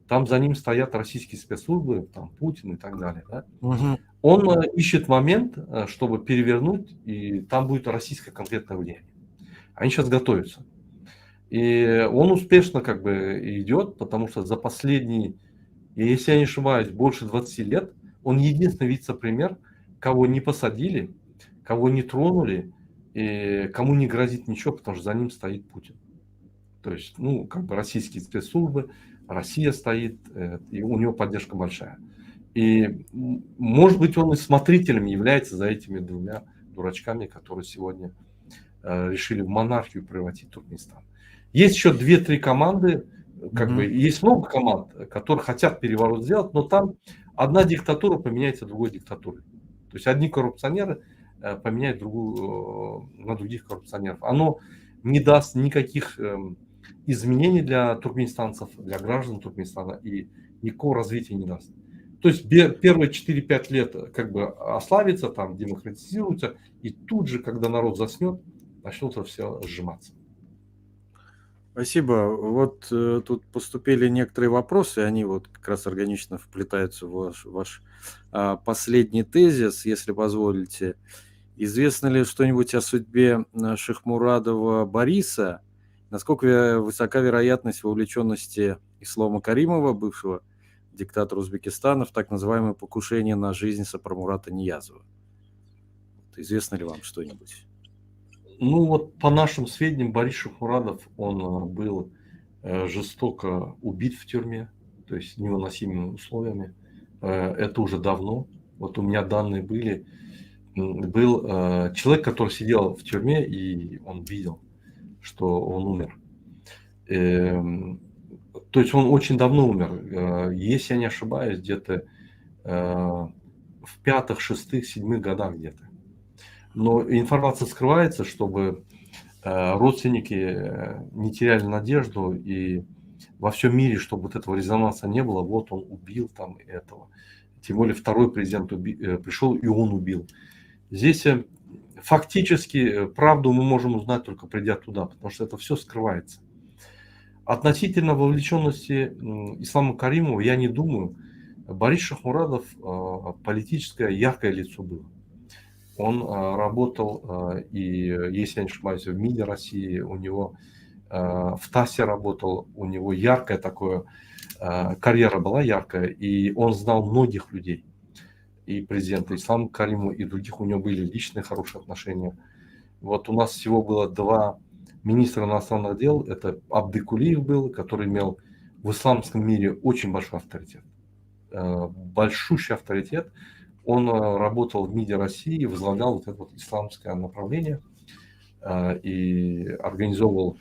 Там за ним стоят российские спецслужбы, там Путин и так далее. Да? Угу. Он ищет момент, чтобы перевернуть, и там будет российское конкретное влияние. Они сейчас готовятся. И он успешно как бы идет, потому что за последние, если я не ошибаюсь, больше 20 лет он единственный вице-премьер, кого не посадили, кого не тронули, и кому не грозит ничего, потому что за ним стоит Путин. То есть, ну, как бы российские спецслужбы, Россия стоит, и у него поддержка большая. И, может быть, он и смотрителем является за этими двумя дурачками, которые сегодня решили в монархию превратить Туркменистан. Есть еще 2-3 команды, как бы, есть много команд, которые хотят переворот сделать, но там одна диктатура поменяется другой диктатурой. То есть одни коррупционеры поменяют на других коррупционеров. Оно не даст никаких изменений для туркменистанцев, для граждан Туркменистана, и никакого развития не даст. То есть первые 4-5 лет как бы ослабится, там демократизируется, и тут же, когда народ заснет, начнут все сжиматься. Спасибо. Вот тут поступили некоторые вопросы, они вот как раз органично вплетаются в ваш последний тезис, если позволите. Известно ли что-нибудь о судьбе Шахмурадова Бориса? Насколько высока вероятность вовлеченности Ислама Каримова, бывшего диктатора Узбекистана, в так называемое покушение на жизнь Сапармурата Ниязова? Известно ли вам что-нибудь? Ну вот по нашим сведениям, Борис Шахмурадов, он был жестоко убит в тюрьме, то есть невыносимыми условиями. Это уже давно. Вот у меня данные были. Был человек, который сидел в тюрьме, и он видел, что он умер. То есть он очень давно умер. Если я не ошибаюсь, где-то в 5-х, 6-х, 7-х годах где-то. Но информация скрывается, чтобы родственники не теряли надежду, и во всем мире, чтобы вот этого резонанса не было, вот он убил там этого. Тем более второй президент пришел, и он убил. Здесь фактически правду мы можем узнать только придя туда, потому что это все скрывается. Относительно вовлеченности Ислама Каримова, я не думаю. Борис Шахмурадов политическое яркое лицо было. Он работал, и, если я не ошибаюсь, в МИДе России, у него в ТАССе работал, у него яркая такая карьера была яркая, и он знал многих людей, и президента Ислама Каримова, и других, у него были личные хорошие отношения. Вот у нас всего было 2 министра иностранных дел, это Абдыкулиев был, который имел в исламском мире очень большой авторитет, большущий авторитет. Он работал в МИДе России, возглавлял вот это вот исламское направление и организовывал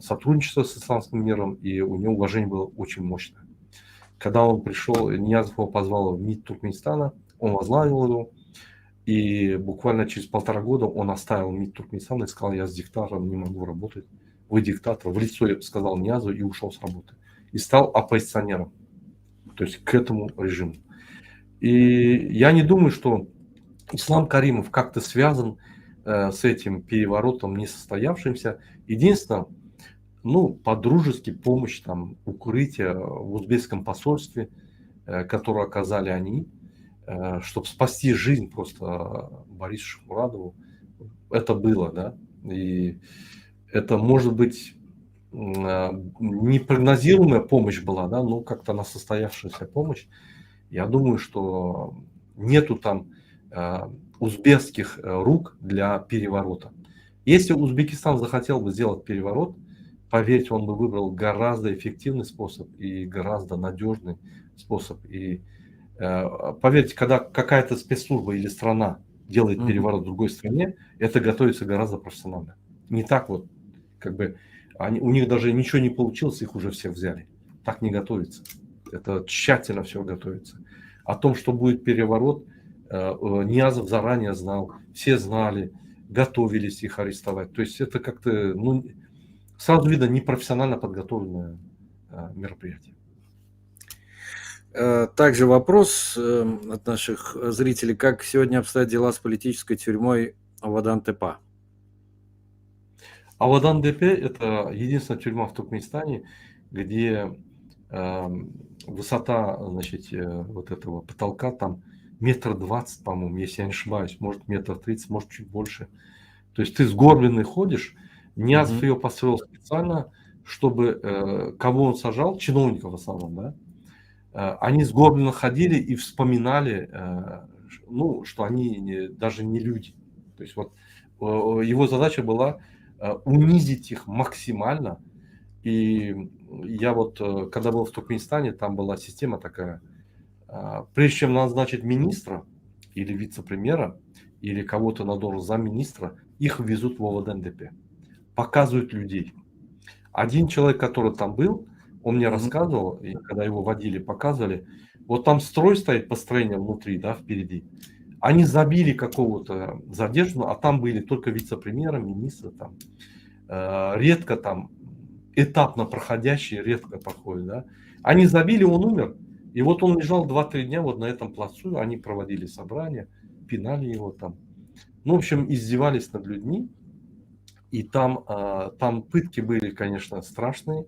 сотрудничество с исламским миром, и у него уважение было очень мощное. Когда он пришел, Ниязов его позвал в МИД Туркменистана, он возглавил его, и буквально через 1,5 года он оставил МИД Туркменистана и сказал: я с диктатором не могу работать, вы диктатор, в лицо сказал Ниязову, и ушел с работы. И стал оппозиционером, то есть к этому режиму. И я не думаю, что Ислам Каримов как-то связан с этим переворотом несостоявшимся. Единственное, ну, по-дружески помощь, там, укрытие в узбекском посольстве, которое оказали они, чтобы спасти жизнь просто Борису Шахмурадову. Это было, да. И это, может быть, непрогнозируемая помощь была, да, но как-то она состоявшаяся помощь. Я думаю, что нету там узбекских рук для переворота. Если Узбекистан захотел бы сделать переворот, поверьте, он бы выбрал гораздо эффективный способ и гораздо надежный способ. И поверьте, когда какая-то спецслужба или страна делает переворот в другой стране, это готовится гораздо профессионально. Не так вот, как бы, у них даже ничего не получилось, их уже всех взяли. Так не готовится. Это тщательно все готовится. О том, что будет переворот, Ниязов заранее знал, все знали, готовились их арестовать. То есть это как-то, ну, сразу видно, непрофессионально подготовленное мероприятие. Также вопрос от наших зрителей. Как сегодня обстоят дела с политической тюрьмой Авадан-Тепа? Авадан-Депе – это единственная тюрьма в Туркменистане, где высота, значит, вот этого потолка там 1,20 м, по-моему, если я не ошибаюсь, может 1,30 м, может чуть больше. То есть ты сгорбленный ходишь. Ниязов ее построил специально, чтобы кого он сажал, чиновников в основном, да, они сгорбленно ходили и вспоминали, ну, что они даже не люди. То есть вот его задача была унизить их максимально. И я вот, когда был в Туркменистане, там была система такая. Прежде чем назначить министра или вице-премьера, или кого-то на должность замминистра, их везут в ОВД-НДП. Показывают людей. Один человек, который там был, он мне рассказывал, и когда его водили, показывали, вот там строй стоит, построение внутри, да, впереди. Они забили какого-то задержанного, а там были только вице-премьеры, министры там. Редко там, этапно проходящие, редко проходят, да. Они забили, он умер. И вот он лежал 2-3 дня вот на этом плацу, они проводили собрания, пинали его там. Ну, в общем, издевались над людьми. И там пытки были, конечно, страшные.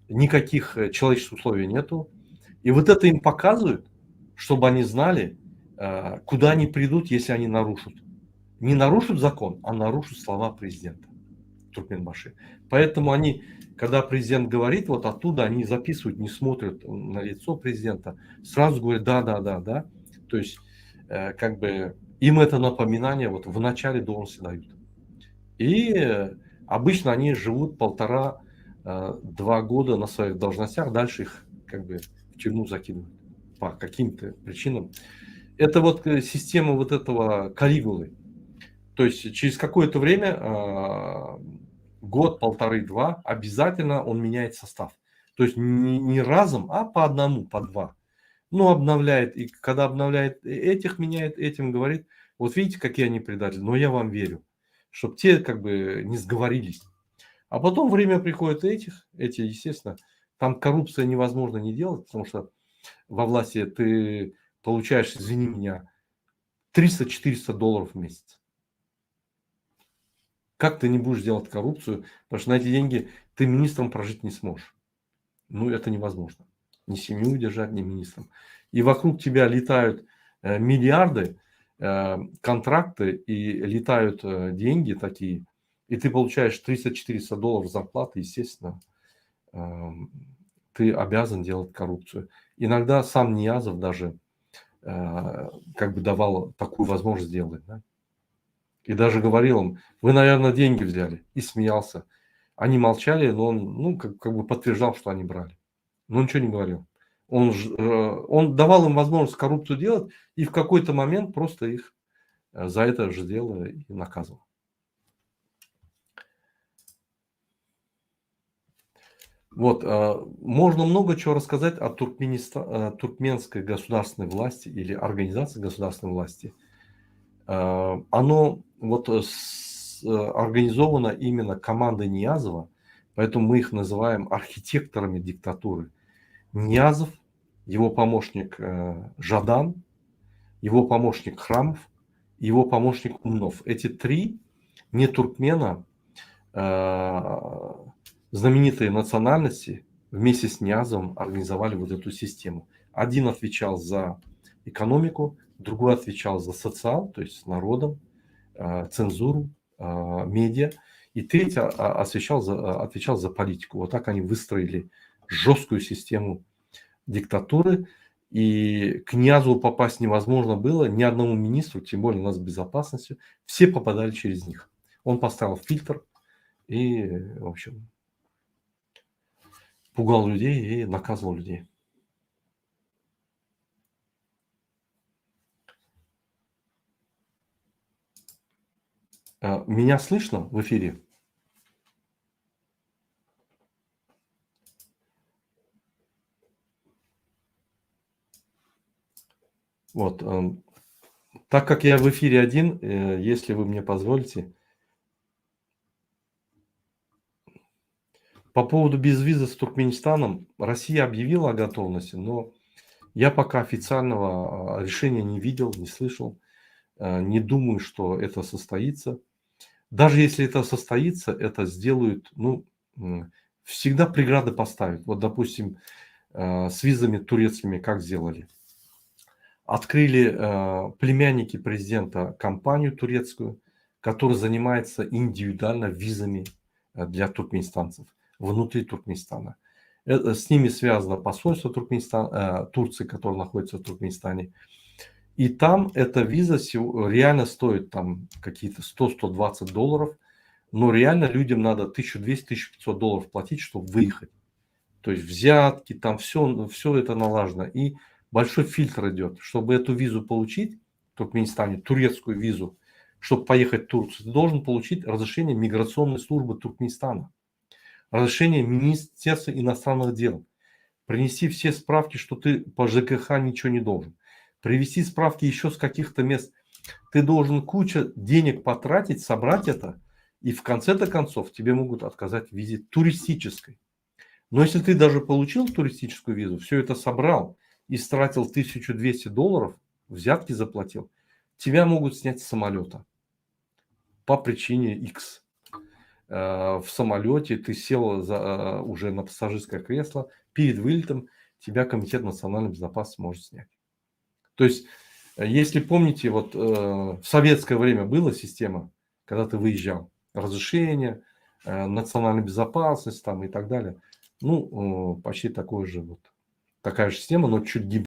Никаких человеческих условий нету. И вот это им показывают, чтобы они знали, куда они придут, если они нарушат. Не нарушат закон, а нарушат слова президента Туркменбаши. Поэтому они, когда президент говорит, вот оттуда они записывают, не смотрят на лицо президента, сразу говорят да, да, да, да. То есть, как бы им это напоминание вот в начале должности дают. И обычно они живут 1,5-2 года на своих должностях, дальше их как бы в тюрьму закидывают по каким-то причинам. Это вот система вот этого Калигулы. То есть через какое-то время, год, 1,5-2, обязательно он меняет состав. То есть не разом, а по одному, по два. Ну, обновляет. И когда обновляет этих, меняет, этим говорит, вот видите, какие они предатели, но я вам верю. Чтобы те как бы не сговорились. А потом время приходит эти, естественно, там коррупция невозможно не делать, потому что во власти ты получаешь, извини меня, $300-400 в месяц. Как ты не будешь делать коррупцию, потому что на эти деньги ты министром прожить не сможешь. Ну, это невозможно. Ни семью удержать, ни министром. И вокруг тебя летают миллиарды, контракты, и летают деньги такие, и ты получаешь $300-400 зарплаты, естественно, ты обязан делать коррупцию. Иногда сам Ниязов даже как бы давал такую возможность делать. Да? И даже говорил им, вы, наверное, деньги взяли. И смеялся. Они молчали, но он ну, как бы подтверждал, что они брали. Но ничего не говорил. Он давал им возможность коррупцию делать, и в какой-то момент просто их за это же дело и наказывал. Вот, можно много чего рассказать о туркменской государственной власти или организации государственной власти. Оно вот организовано именно командой Ниязова, поэтому мы их называем архитекторами диктатуры. Ниязов, его помощник Жадан, его помощник Храмов, его помощник Умнов. Эти три не туркмена, знаменитые национальности вместе с Ниязовым организовали вот эту систему. Один отвечал за экономику, другой отвечал за социал, то есть с народом, цензуру, медиа, и третий отвечал за политику. Вот так они выстроили жесткую систему диктатуры, и к Ниязову попасть невозможно было, ни одному министру, тем более у нас с безопасностью, все попадали через них. Он поставил фильтр, и, в общем, пугал людей и наказывал людей. Меня слышно в эфире? Вот, так как я в эфире один, если вы мне позволите, по поводу безвиза с Туркменистаном, Россия объявила о готовности, но я пока официального решения не видел, не слышал, не думаю, что это состоится. Даже если это состоится, это сделают, ну, всегда преграды поставят. Вот, допустим, с визами турецкими как сделали? Открыли племянники президента компанию турецкую, которая занимается индивидуально визами для туркменистанцев внутри Туркменистана. С ними связано посольство Турции, которое находится в Туркменистане. И там эта виза реально стоит там какие-то $100-120, но реально людям надо $1200-1500 платить, чтобы выехать. То есть взятки, там все это налажено. И большой фильтр идет. Чтобы эту визу получить в Туркменистане, турецкую визу, чтобы поехать в Турцию, ты должен получить разрешение миграционной службы Туркменистана, разрешение Министерства иностранных дел, принести все справки, что ты по ЖКХ ничего не должен, привести справки еще с каких-то мест. Ты должен кучу денег потратить, собрать это, и в конце-то концов тебе могут отказать в визе туристической. Но если ты даже получил туристическую визу, все это собрал и стратил $1200, взятки заплатил, тебя могут снять с самолета по причине X. В самолете ты сел уже на пассажирское кресло, перед вылетом тебя Комитет национальной безопасности может снять. То есть, если помните, вот в советское время была система, когда ты выезжал, разрешение, национальная безопасность там и так далее. Ну, почти такая же система, но чуть гибридная.